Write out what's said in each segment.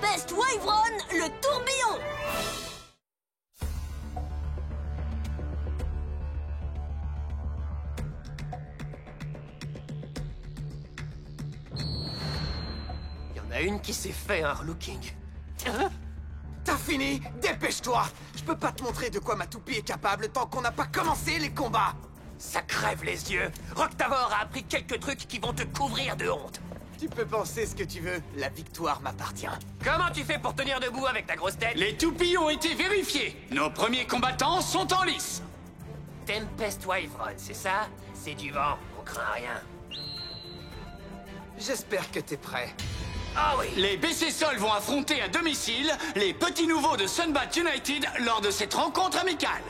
Tempest Wyvern, le tourbillon. Il y en a une qui s'est fait un relooking. T'as fini? Dépêche-toi! Je peux pas te montrer de quoi ma toupie est capable tant qu'on n'a pas commencé les combats! Ça crève les yeux. Roctavor a appris quelques trucs qui vont te couvrir de honte. Tu peux penser ce que tu veux, la victoire m'appartient. Comment tu fais pour tenir debout avec ta grosse tête? Les toupies ont été vérifiés. Nos premiers combattants sont en lice. Tempest Wyvern, c'est ça? C'est du vent, on craint rien. J'espère que t'es prêt. Ah oui! Les BC Sol vont affronter à domicile les petits nouveaux de Sunbat United lors de cette rencontre amicale.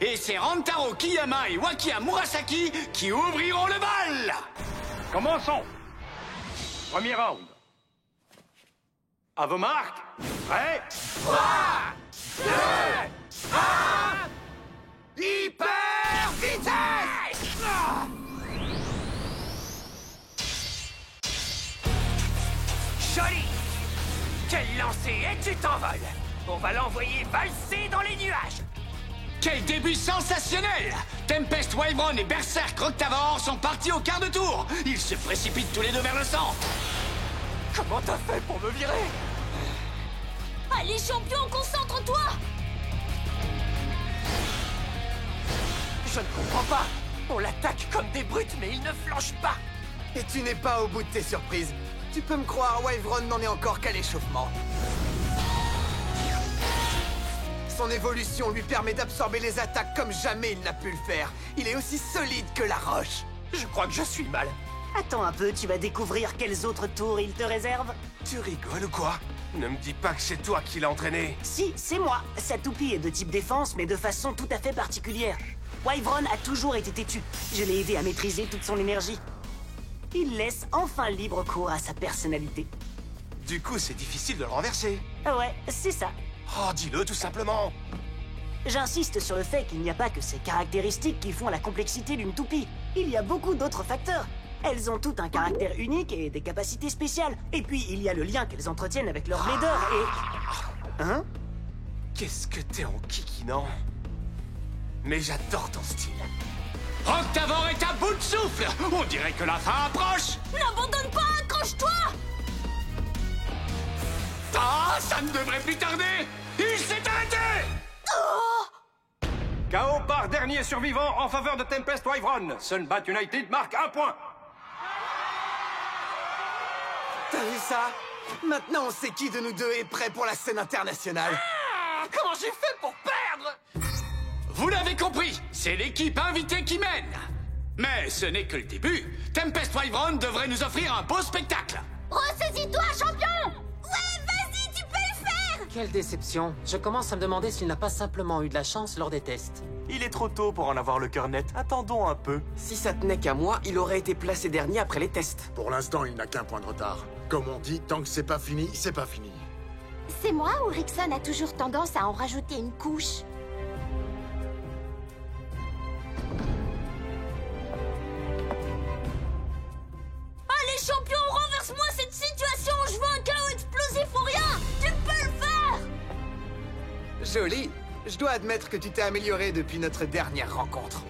Et c'est Rantaro Kiyama et Wakia Murasaki qui ouvriront le bal. Commençons. Premier round. À vos marques. Prêts? 3, 2, 1... Hyper vitesse! Joli! Quel lancer et tu t'envoles! On va l'envoyer valser dans les nuages! Quel début sensationnel! Tempest Wyvern et Berserk Roctavor sont partis au quart de tour. Ils se précipitent tous les deux vers le centre. Comment t'as fait pour me virer? Allez, champion, concentre-toi. Je ne comprends pas! On l'attaque comme des brutes, mais il ne flanche pas! Et tu n'es pas au bout de tes surprises. Tu peux me croire, Wyvern n'en est encore qu'à l'échauffement. Son évolution lui permet d'absorber les attaques comme jamais il n'a pu le faire. Il est aussi solide que la roche. Je crois que je suis mal. Attends un peu, tu vas découvrir quels autres tours il te réserve. Tu rigoles ou quoi? Ne me dis pas que c'est toi qui l'as entraîné. Si, c'est moi. Sa toupie est de type défense, mais de façon tout à fait particulière. Wyvern a toujours été têtu. Je l'ai aidé à maîtriser toute son énergie. Il laisse enfin libre cours à sa personnalité. Du coup, c'est difficile de le renverser. Ouais, c'est ça. Oh, dis-le tout simplement. J'insiste sur le fait qu'il n'y a pas que ces caractéristiques qui font la complexité d'une toupie. Il y a beaucoup d'autres facteurs. Elles ont toutes un caractère unique et des capacités spéciales. Et puis, il y a le lien qu'elles entretiennent avec leur leader et... Hein? Qu'est-ce que t'es en kikinant? Mais j'adore ton style. Roctavor est à bout de souffle. On dirait que la fin approche. N'abandonne pas, accroche-toi. Ah, ça ne devrait plus tarder. Il s'est arrêté. KO par dernier survivant en faveur de Tempest Wyvern. Sunbat United marque 1 point. T'as vu ça? Maintenant on sait qui de nous deux est prêt pour la scène internationale. Ah, comment j'ai fait pour perdre? Vous l'avez compris, c'est l'équipe invitée qui mène. Mais ce n'est que le début. Tempest Wyvern devrait nous offrir un beau spectacle. Ressaisis-toi, champion. Ouais, vas-y, tu peux le faire. Quelle déception. Je commence à me demander s'il n'a pas simplement eu de la chance lors des tests. Il est trop tôt pour en avoir le cœur net. Attendons un peu. Si ça tenait qu'à moi, il aurait été placé dernier après les tests. Pour l'instant, il n'a qu'un point de retard. Comme on dit, tant que c'est pas fini, c'est pas fini. C'est moi ou Rickson a toujours tendance à en rajouter une couche? Allez, champion, renverse-moi cette situation. Je veux un chaos explosif ou rien. Tu peux le faire. Joli. Je dois admettre que tu t'es amélioré depuis notre dernière rencontre.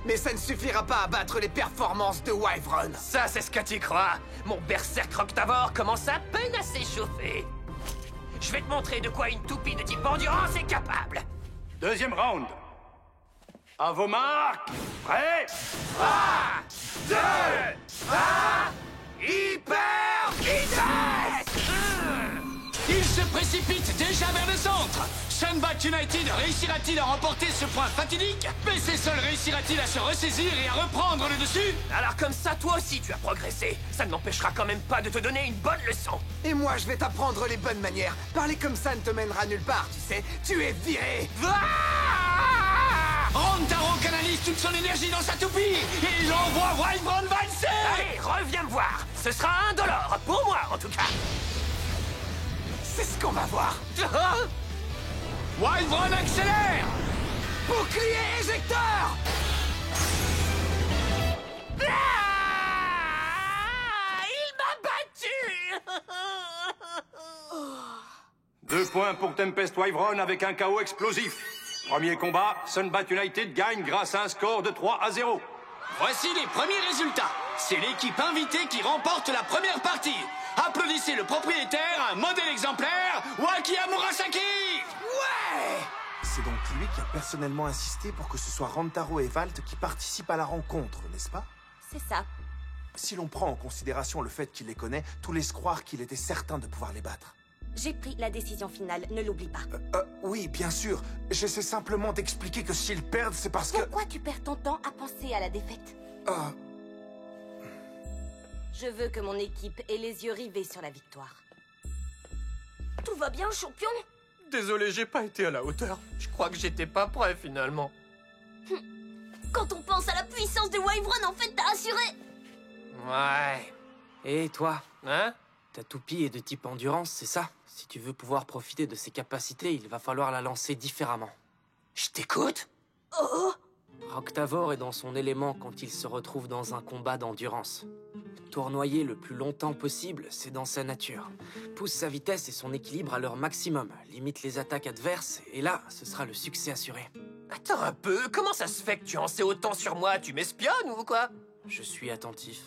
Mais ça ne suffira pas à battre les performances de Wyvern. Ça, c'est ce que tu crois. Mon berserk Roctavor commence à peine à s'échauffer. Je vais te montrer de quoi une toupie de type endurance est capable. Deuxième round. À vos marques. Prêts? 3, 2, 1... Hyper vitesse! Il se précipite déjà vers le centre. Sunbat United réussira-t-il à remporter ce point fatidique? BC Sol réussira-t-il à se ressaisir et à reprendre le dessus? Alors comme ça, toi aussi, tu as progressé. Ça ne m'empêchera quand même pas de te donner une bonne leçon. Et moi, je vais t'apprendre les bonnes manières. Parler comme ça ne te mènera nulle part, tu sais. Tu es viré. Rantaro canalise toute son énergie dans sa toupie et il envoie Wyvern valser. Allez, reviens me voir. Ce sera indolore, pour moi en tout cas. C'est ce qu'on va voir. Wyvern accélère. Bouclier éjecteur. Il m'a battu. 2 points pour Tempest Wyvern avec un KO explosif. Premier combat, Sunbat United gagne grâce à un score de 3-0. Voici les premiers résultats. C'est l'équipe invitée qui remporte la première partie. Applaudissez le propriétaire, un modèle exemplaire, Wakia Murasaki. Ouais! C'est donc lui qui a personnellement insisté pour que ce soit Rantaro et Valt qui participent à la rencontre, n'est-ce pas? C'est ça. Si l'on prend en considération le fait qu'il les connaît, tout laisse croire qu'il était certain de pouvoir les battre. J'ai pris la décision finale, ne l'oublie pas. Oui, bien sûr. J'essaie simplement d'expliquer que s'ils perdent, c'est parce que... Pourquoi tu perds ton temps à penser à la défaite? Je veux que mon équipe ait les yeux rivés sur la victoire. Tout va bien, champion? Désolé, j'ai pas été à la hauteur. Je crois que j'étais pas prêt, finalement. Quand on pense à la puissance de Wyvern, en fait, t'as assuré. Ouais. Et toi? Hein? Ta toupie est de type endurance, c'est ça? Si tu veux pouvoir profiter de ses capacités, il va falloir la lancer différemment. Je t'écoute? Oh! Roctavor est dans son élément quand il se retrouve dans un combat d'endurance. Tournoyer le plus longtemps possible, c'est dans sa nature. Pousse sa vitesse et son équilibre à leur maximum, limite les attaques adverses, et là, ce sera le succès assuré. Attends un peu, comment ça se fait que tu en sais autant sur moi? Tu m'espionnes ou quoi? Je suis attentif.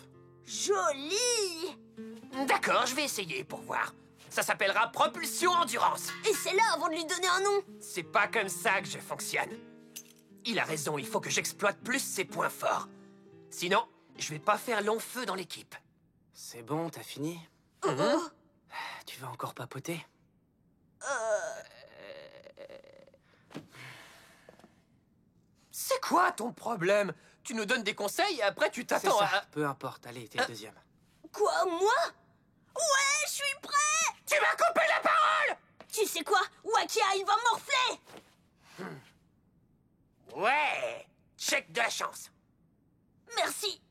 Joli! D'accord, je vais essayer pour voir. Ça s'appellera Propulsion Endurance. Et c'est là avant de lui donner un nom. C'est pas comme ça que je fonctionne. Il a raison, il faut que j'exploite plus ses points forts. Sinon, je vais pas faire long feu dans l'équipe. C'est bon, t'as fini? Tu vas encore papoter? C'est quoi ton problème? Tu nous donnes des conseils et après tu t'attends à... Peu importe, allez, t'es le deuxième. Quoi, moi? Ouais, je suis prêt! Tu m'as coupé la parole! Tu sais quoi? Wakia, il va morfler! Ouais! Check de la chance. Merci.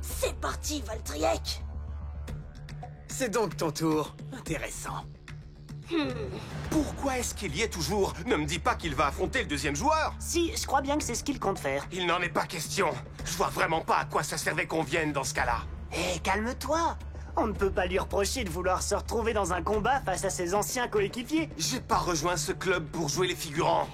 C'est parti, Valtriek. C'est donc ton tour. Intéressant. Pourquoi est-ce qu'il y est toujours? Ne me dis pas qu'il va affronter le deuxième joueur. Si, je crois bien que c'est ce qu'il compte faire. Il n'en est pas question. Je vois vraiment pas à quoi ça servait qu'on vienne dans ce cas-là. Hé, calme-toi. On ne peut pas lui reprocher de vouloir se retrouver dans un combat face à ses anciens coéquipiers. J'ai pas rejoint ce club pour jouer les figurants.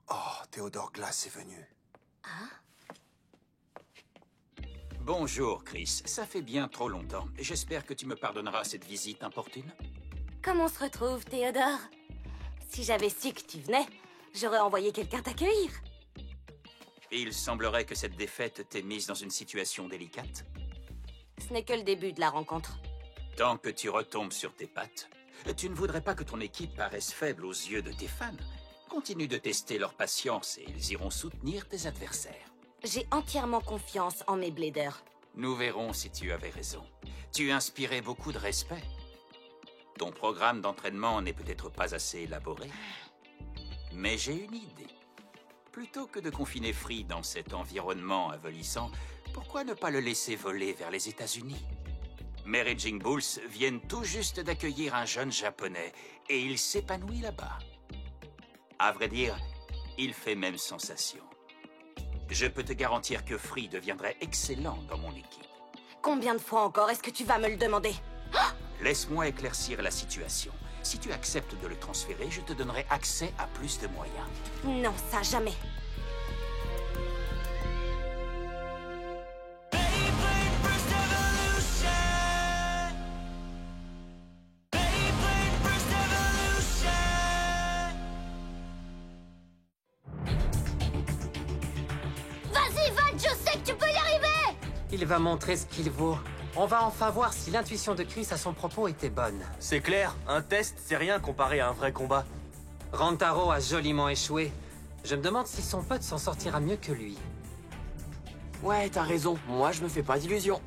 Oh, Théodore Glass est venu. Bonjour, Chris. Ça fait bien trop longtemps. J'espère que tu me pardonneras cette visite importune. Comment on se retrouve, Théodore? Si j'avais su que tu venais, j'aurais envoyé quelqu'un t'accueillir. Il semblerait que cette défaite t'ait mise dans une situation délicate. Ce n'est que le début de la rencontre. Tant que tu retombes sur tes pattes, tu ne voudrais pas que ton équipe paraisse faible aux yeux de tes fans. Continue de tester leur patience et ils iront soutenir tes adversaires. J'ai entièrement confiance en mes bladers. Nous verrons si tu avais raison. Tu inspirais beaucoup de respect. Ton programme d'entraînement n'est peut-être pas assez élaboré. Mais j'ai une idée. Plutôt que de confiner Free dans cet environnement avilissant, pourquoi ne pas le laisser voler vers les États-Unis? Mes Raging Bulls viennent tout juste d'accueillir un jeune japonais et il s'épanouit là-bas. À vrai dire, il fait même sensation. Je peux te garantir que Free deviendrait excellent dans mon équipe. Combien de fois encore est-ce que tu vas me le demander? Laisse-moi éclaircir la situation. Si tu acceptes de le transférer, je te donnerai accès à plus de moyens. Non, ça jamais. Vas-y, Val, je sais que tu peux y arriver! Il va montrer ce qu'il vaut. On va enfin voir si l'intuition de Chris à son propos était bonne. C'est clair, un test, c'est rien comparé à un vrai combat. Rantaro a joliment échoué. Je me demande si son pote s'en sortira mieux que lui. Ouais, t'as raison. Moi, je me fais pas d'illusions.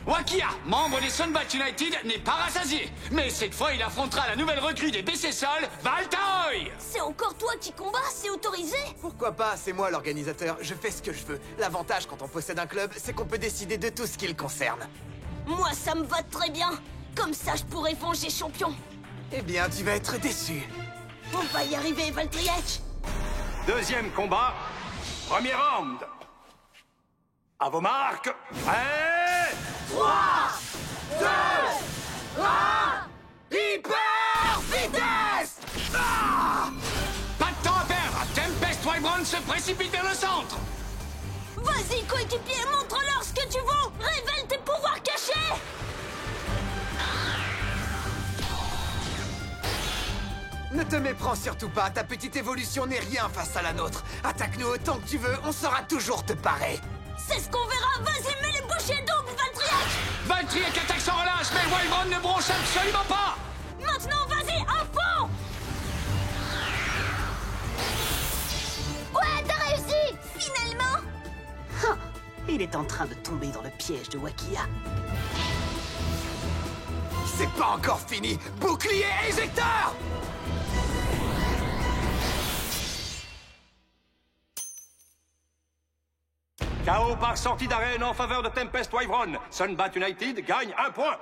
Wakia, membre des Sunbat United, n'est pas rassasié. Mais cette fois, il affrontera la nouvelle recrue des BC Sol, Valtaoi. C'est encore toi qui combats, c'est autorisé? Pourquoi pas, c'est moi l'organisateur, je fais ce que je veux. L'avantage quand on possède un club, c'est qu'on peut décider de tout ce qui le concerne. Moi, ça me va très bien. Comme ça, je pourrai venger champion. Eh bien, tu vas être déçu. On va y arriver, Valtriek. Deuxième combat, premier round. À vos marques. Prêt 3, 2, 1... Hyper vitesse! Pas de temps à perdre. Tempest Wyvern se précipite vers le centre. Vas-y, coéquipier, montre-leur ce que tu vaux. Révèle tes pouvoirs cachés. Ne te méprends surtout pas, ta petite évolution n'est rien face à la nôtre. Attaque-nous autant que tu veux, on saura toujours te parer. C'est ce qu'on verra. Vas-y, mets les bouchées doubles, Valtryek. Valtryek attaque sans relâche, mais Wyvern ne bronche absolument pas. Maintenant, vas-y, à fond. Ouais, t'as réussi. Finalement. Il est en train de tomber dans le piège de Wakia. C'est pas encore fini. Bouclier éjecteur! KO par sortie d'arène en faveur de Tempest Wyvern. Sunbat United gagne 1 point.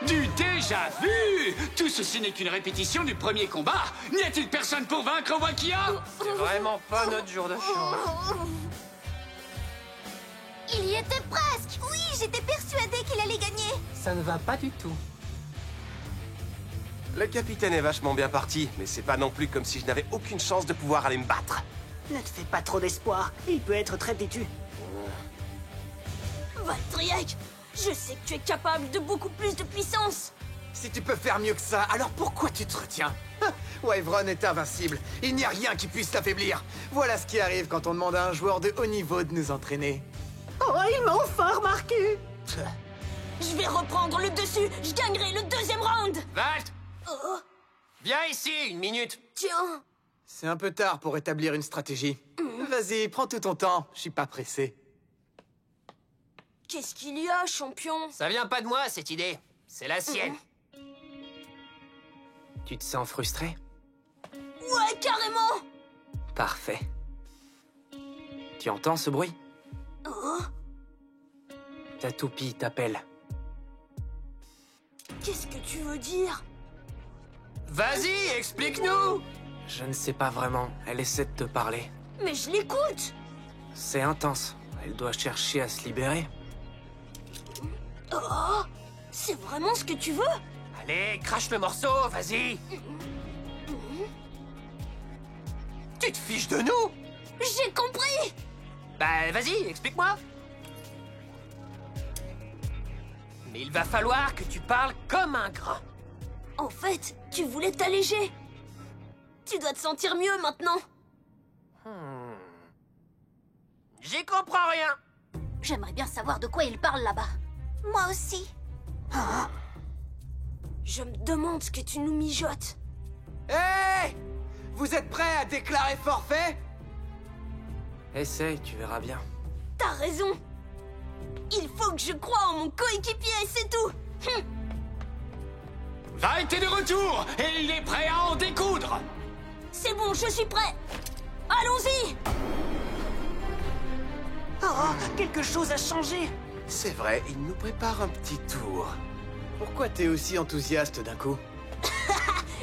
Du déjà vu. Tout ceci n'est qu'une répétition du premier combat. N'y a-t-il personne pour vaincre Wakia? C'est vraiment pas notre jour de chance. Il y était presque. Oui, j'étais persuadée qu'il allait gagner. Ça ne va pas du tout. Le capitaine est vachement bien parti, mais c'est pas non plus comme si je n'avais aucune chance de pouvoir aller me battre. Ne te fais pas trop d'espoir, il peut être très têtu. Valtryek, je sais que tu es capable de beaucoup plus de puissance. Si tu peux faire mieux que ça, alors pourquoi tu te retiens? Wyvern est invincible, il n'y a rien qui puisse l'affaiblir. Voilà ce qui arrive quand on demande à un joueur de haut niveau de nous entraîner. Oh, il m'a enfin remarqué. Je vais reprendre le dessus, je gagnerai le deuxième round. Valt, Oh, viens ici, 1 minute. tiens. C'est un peu tard pour établir une stratégie. Vas-y, prends tout ton temps, je suis pas pressé. Qu'est-ce qu'il y a, champion? Ça vient pas de moi, cette idée. C'est la sienne. Tu te sens frustré? Ouais, carrément. Parfait. Tu entends ce bruit? Oh, Ta toupie t'appelle. qu'est-ce que tu veux dire? Vas-y, explique-nous. Je ne sais pas vraiment. Elle essaie de te parler. Mais je l'écoute. C'est intense. Elle doit chercher à se libérer. Oh, c'est vraiment ce que tu veux? Allez, crache le morceau, vas-y. Tu te fiches de nous? J'ai compris. Bah, vas-y, explique-moi. Mais il va falloir que tu parles comme un grand. En fait, tu voulais t'alléger. Tu dois te sentir mieux maintenant. J'y comprends rien. J'aimerais bien savoir de quoi il parle là-bas. Moi aussi. Je me demande ce que tu nous mijotes. Hé! Vous êtes prêts à déclarer forfait? Essaye, tu verras bien. T'as raison. Il faut que je croie en mon coéquipier, c'est tout. Valt est de retour et il est prêt à en découdre. C'est bon, je suis prêt. Allons-y. Oh, quelque chose a changé. C'est vrai, il nous prépare un petit tour. Pourquoi t'es aussi enthousiaste d'un coup?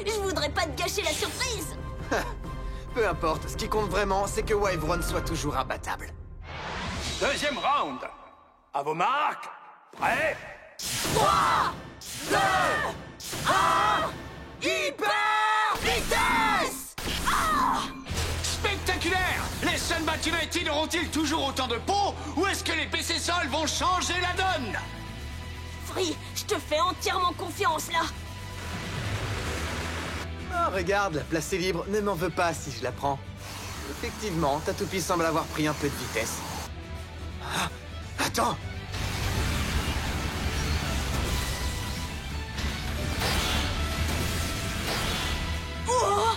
Je voudrais pas te gâcher la surprise. Peu importe, ce qui compte vraiment, c'est que Wyvern soit toujours imbattable. Deuxième round. À vos marques. Prêt 3, 2, 1... Hyper vitesse! Spectaculaire! Les Sunbat United auront-ils toujours autant de peau ou est-ce que les PC Sol vont changer la donne? Free, je te fais entièrement confiance là. Oh, regarde, la place est libre, ne m'en veux pas si je la prends. Effectivement, ta toupie semble avoir pris un peu de vitesse. Ah, attends! Oh,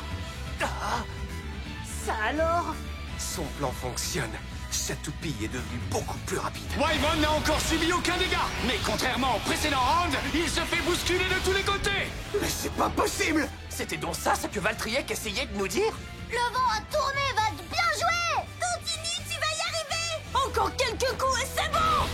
Ça alors? Son plan fonctionne. Sa toupie est devenue beaucoup plus rapide. Wyvern n'a encore subi aucun dégât, mais contrairement au précédent round, il se fait bousculer de tous les côtés. Mais c'est pas possible! C'était donc ça ce que Valtryek essayait de nous dire? le vent a tourné, Val. Bien joué. Continue, tu vas y arriver. Encore quelques coups et c'est bon.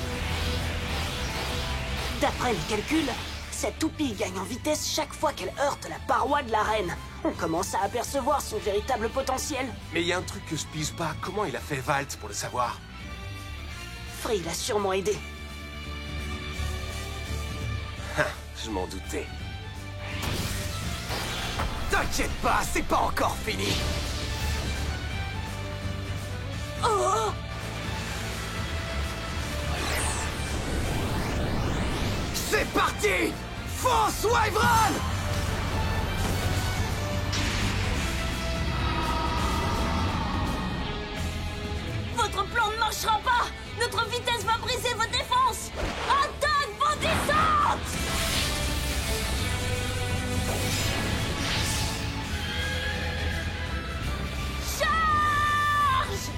D'après les calculs, cette toupie gagne en vitesse chaque fois qu'elle heurte la paroi de l'arène. On commence à apercevoir son véritable potentiel. Mais il y a un truc que je pige pas. Comment il a fait Valt pour le savoir? Free l'a sûrement aidé. Je m'en doutais. T'inquiète pas, c'est pas encore fini. Oh! C'est parti! Fonce, Wyvern! Votre plan ne marchera pas! Notre vitesse va briser vos défenses! Attaque bondissante! Charge!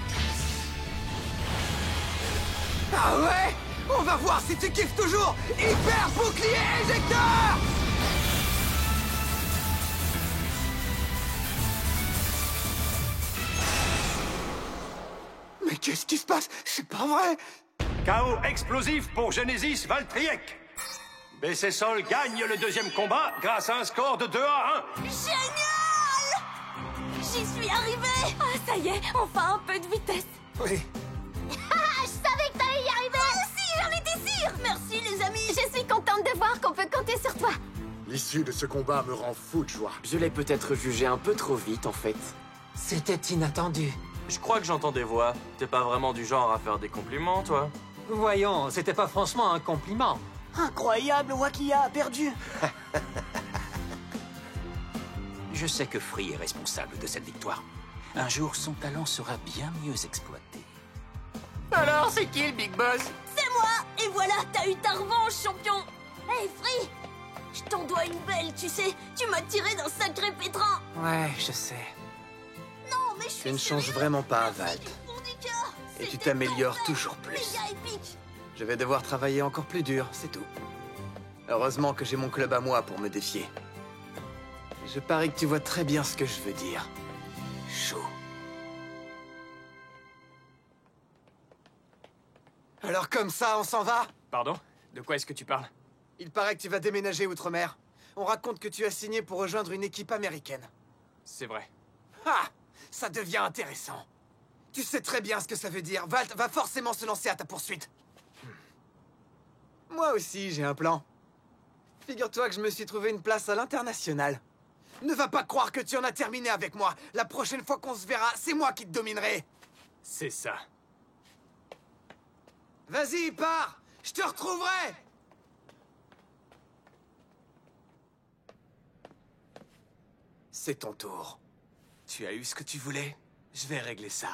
Ah ouais? On va voir si tu kiffes toujours! Hyper bouclier éjecteur! Mais qu'est-ce qui se passe? C'est pas vrai! Chaos explosif pour Genesis Valtriek. BC-Sol gagne le deuxième combat grâce à un score de 2-1. Génial! J'y suis arrivée! Ah, ça y est, enfin un peu de vitesse. Oui. Ah, je savais que t'allais y arriver! Moi aussi, j'en étais sûre! Merci, les amis! Je suis contente de voir qu'on peut compter sur toi. L'issue de ce combat me rend fou de joie. Je l'ai peut-être jugé un peu trop vite, en fait. C'était inattendu. Je crois que j'entends des voix. T'es pas vraiment du genre à faire des compliments, toi? Voyons, c'était pas franchement un compliment. Incroyable, Wakia a perdu. Je sais que Free est responsable de cette victoire. Un jour, son talent sera bien mieux exploité. Alors, c'est qui le Big Boss? C'est moi! Et voilà, t'as eu ta revanche, champion! Hey, Free! Je t'en dois une belle, tu sais. Tu m'as tiré d'un sacré pétrin. Ouais, je sais. Non, mais je suis Tu ne changes vraiment pas, Valt. Et tu t'améliores toujours plus. méga épique. Je vais devoir travailler encore plus dur, c'est tout. Heureusement que j'ai mon club à moi pour me défier. Je parie que tu vois très bien ce que je veux dire. Chaud. Alors comme ça, on s'en va? Pardon? De quoi est-ce que tu parles? Il paraît que tu vas déménager outre-mer. On raconte que tu as signé pour rejoindre une équipe américaine. C'est vrai. Ah! Ça devient intéressant. Tu sais très bien ce que ça veut dire. Valt va forcément se lancer à ta poursuite. Moi aussi, j'ai un plan. Figure-toi que je me suis trouvé une place à l'international. Ne va pas croire que tu en as terminé avec moi. La prochaine fois qu'on se verra, c'est moi qui te dominerai. C'est ça. Vas-y, pars! Je te retrouverai! C'est ton tour. Tu as eu ce que tu voulais. Je vais régler ça.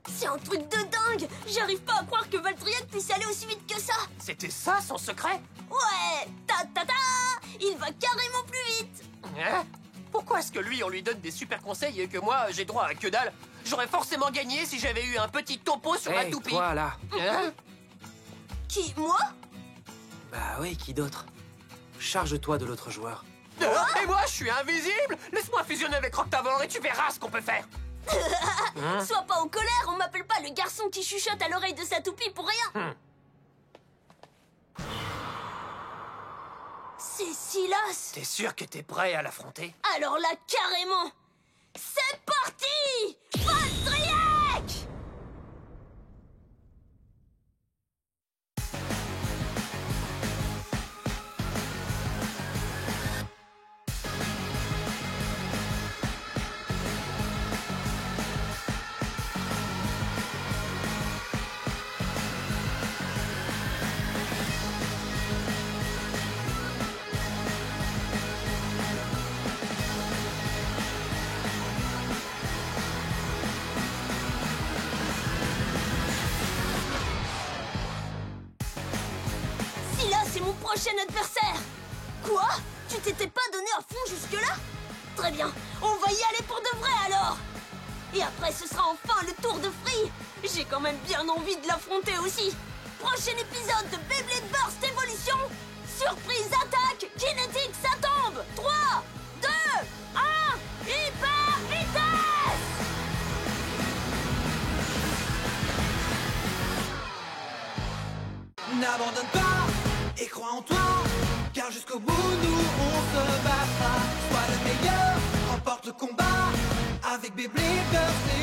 C'est un truc de dingue! J'arrive pas à croire que Valtriek puisse aller aussi vite que ça! C'était ça, son secret? Ouais! Ta-ta-ta! Il va carrément plus vite! Hein? Pourquoi est-ce que lui, on lui donne des super conseils et que moi, j'ai droit à que dalle? J'aurais forcément gagné si j'avais eu un petit topo sur ma toupie. Toi, là. Hein? Qui, moi? Bah oui, qui d'autre? Charge-toi de l'autre joueur. Et moi, je suis invisible? Laisse-moi fusionner avec Roctavor et tu verras ce qu'on peut faire. Sois pas en colère, on m'appelle pas le garçon qui chuchote à l'oreille de sa toupie pour rien. C'est Silas. T'es sûr que t'es prêt à l'affronter? Alors là, carrément. C'est parti! Valtriek! Silas est mon prochain adversaire. Quoi? Tu t'étais pas donné à fond jusque-là? Très bien, on va y aller pour de vrai alors. Et après ce sera enfin le tour de Free. J'ai quand même bien envie de l'affronter aussi. Prochain épisode de Beyblade Burst Evolution. Surprise attaque, kinétique ça tombe. 3, 2, 1, hyper vitesse. N'abandonne pas et crois en toi, car jusqu'au bout nous on se battra. Sois le meilleur, combat avec Beyblade Burst et